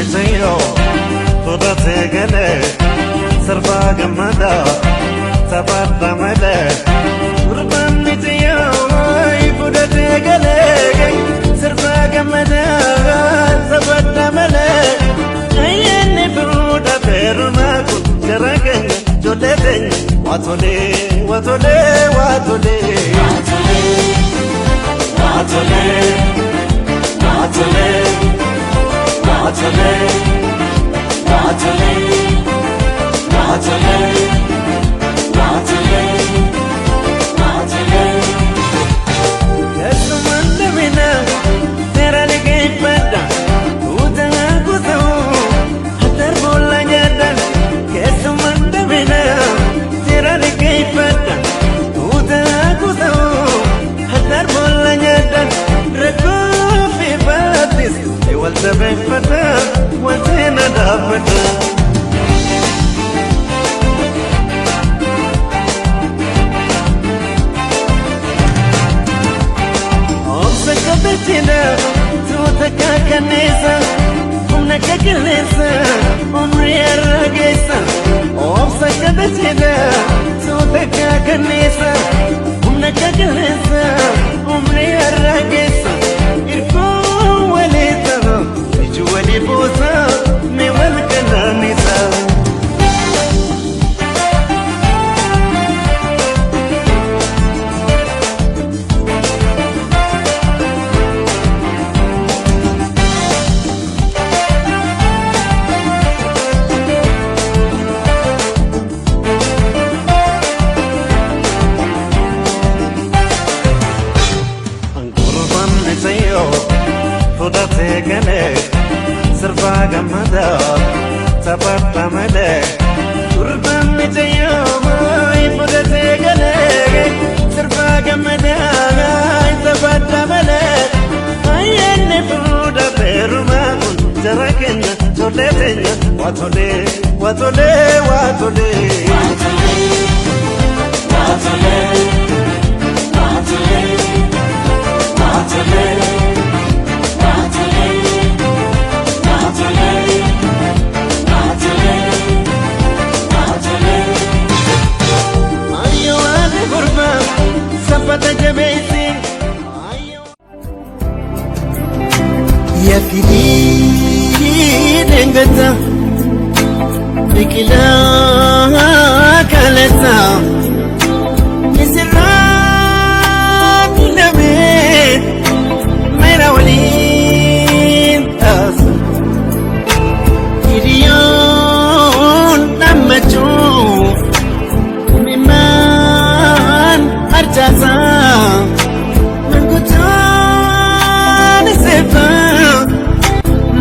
misayo toda tegale sarba gamada sabata male urban misayo toda tegale sarba gamada sabata male ayene buda perma kujaragen jodeten watole watole watole watole watole watole watole watole watole watole yesu mandamina tera lege pada uda gudo hatar bola nyadan yesu mandamina tera lege pada uda gudo hatar bola nyadan reko fi batis والتبع فتى وزينا دافتا أمسك بتنا توتك كنيسة أمك كنيسة عمري الرقيسة أمسك بتنا توتك كنيسة أمك كنيسة عمري الرقيسة ولي بوسا مي والكنا نسا Angurban misayo toda tegale sarva gamada sabata male urban misayo toda tegale sarva gamada sabata male ayene buda peruma jaraken jodeten watole watole watole watole watole watole watole يا فيدي دنجتا بكلا كالتا يسرات لبيت ميرا ولين تاس كريون نمجو ممان أرجازا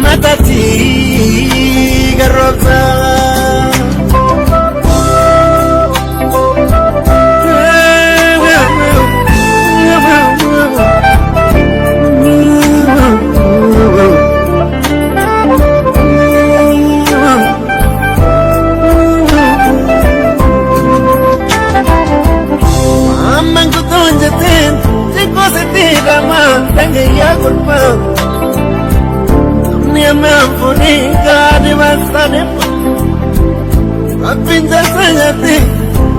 matati garota amman kutonjaten te cose te dama tange ya culpa me funika di masane apinda sayati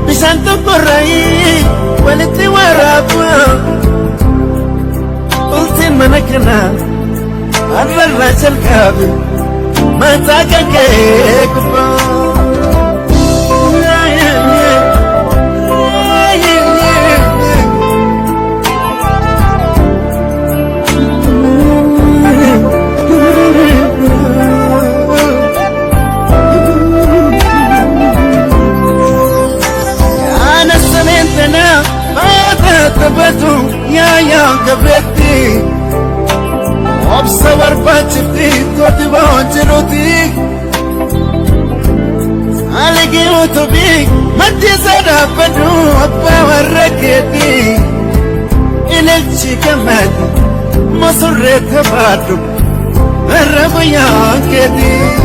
bisanto korai waliti warapa ultin manakna arla rachal kabi mataka ke kupa يا قبلتي وبصور باتشتي توتي بونجروتي عليكي وتبيك مدي سنة بدو أبا وركتي إلتشي كمان مصرت بادو الربيان كتي